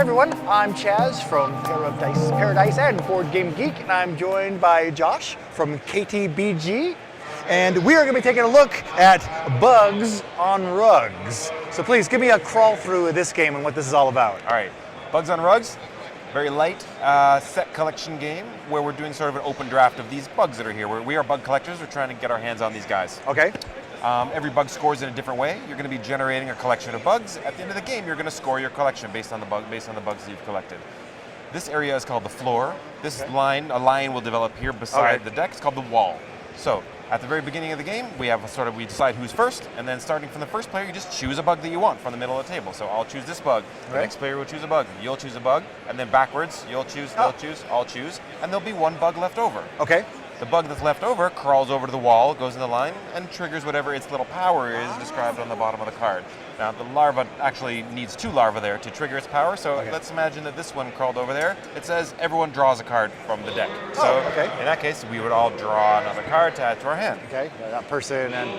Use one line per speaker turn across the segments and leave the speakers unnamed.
everyone, I'm Chaz from Paradise and BoardGameGeek, and I'm joined by Josh from KTBG, and we are going to be taking a look at Bugs on Rugs. So please give me a crawl through of this game and what this is all about.
All right, Bugs on Rugs, very light set collection game where we're doing sort of an open draft of these bugs that are here. We are bug collectors. We're trying to get our hands on these guys.
Okay.
Every bug scores in a different way. You're going to be generating a collection of bugs. At the end of the game, you're going to score your collection based on the bugs that you've collected. This area is called the floor. This line, a line will develop here beside the deck. It's called the wall. So at the very beginning of the game, we decide who's first, and then starting from the first player, you just choose a bug that you want from the middle of the table. So I'll choose this bug. The next player will choose a bug. You'll choose a bug, and then backwards, you'll choose, they'll choose, I'll choose, and there'll be one bug left over.
Okay.
The bug that's left over crawls over to the wall, goes in the line, and triggers whatever its little power is described on the bottom of the card. Now, the larva actually needs two larvae there to trigger its power, so let's imagine that this one crawled over there. It says everyone draws a card from the deck. So in that case, we would all draw another card to add to our hand.
Okay, that person and...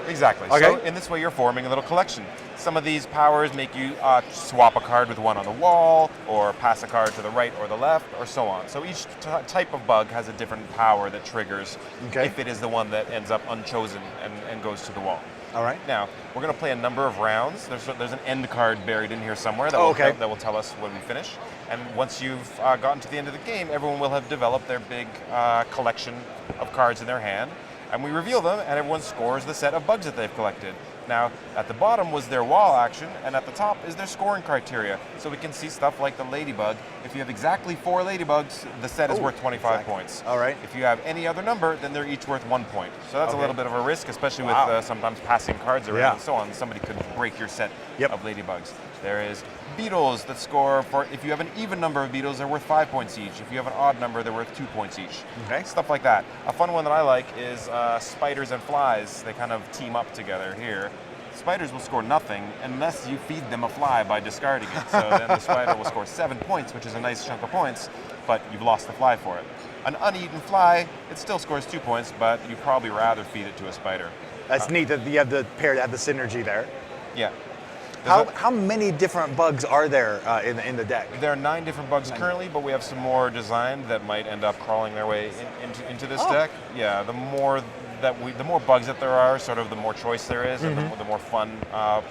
Exactly. Okay. So in this way, you're forming a little collection. Some of these powers make you swap a card with one on the wall, or pass a card to the right or the left, or so on. So each type of bug has a different power that triggers if it is the one that ends up unchosen and goes to the wall.
All right.
Now, we're going to play a number of rounds. There's an end card buried in here somewhere that will tell us when we finish. And once you've gotten to the end of the game, everyone will have developed their big collection of cards in their hand. And we reveal them, and everyone scores the set of bugs that they've collected. Now, at the bottom was their wall action, and at the top is their scoring criteria. So we can see stuff like the ladybug. If you have exactly 4 ladybugs, the set is worth 25 points.
All right.
If you have any other number, then they're each worth 1 point. So that's a little bit of a risk, especially with sometimes passing cards around and so on. Somebody could break your set of ladybugs. There is beetles that score for, if you have an even number of beetles, they're worth 5 points each. If you have an odd number, they're worth 2 points each. Okay. Stuff like that. A fun one that I like is spiders and flies. They kind of team up together here. Spiders will score nothing unless you feed them a fly by discarding it. So then the spider will score 7 points, which is a nice chunk of points, but you've lost the fly for it. An uneaten fly, it still scores 2 points, but you'd probably rather feed it to a spider.
That's neat that you have the pair to have the synergy there.
Yeah.
How many different bugs are there in the deck?
There are 9 different bugs currently, but we have some more designed that might end up crawling their way into this deck. Yeah, the more bugs that there are, sort of the more choice there is, and the more fun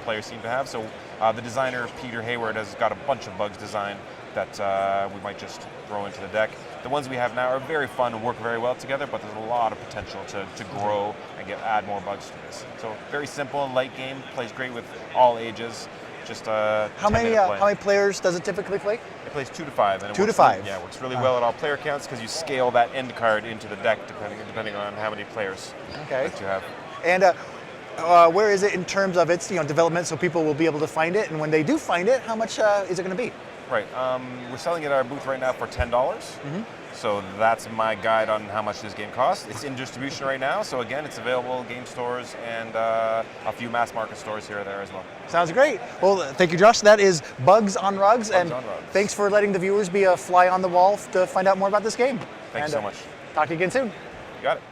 players seem to have. So the designer, Peter Hayward, has got a bunch of bugs designed that we might just throw into the deck. The ones we have now are very fun and work very well together, but there's a lot of potential to grow and add more bugs to this. So very simple and light game, plays great with all ages. Just
how many players does it typically play?
It plays 2 to 5. And
2 to 5.
Yeah, it works really well at all player counts because you scale that end card into the deck depending on how many players that you have.
And where is it in terms of its development, so people will be able to find it? And when they do find it, how much is it going to be?
Right. We're selling it at our booth right now for $10. So that's my guide on how much this game costs. It's in distribution right now, so again, it's available in game stores and a few mass market stores here or there as well.
Sounds great. Well, thank you, Josh. That is Bugs on Rugs. Thanks for letting the viewers be a fly on the wall to find out more about this game.
Thank you so much.
Talk to you again soon.
You got it.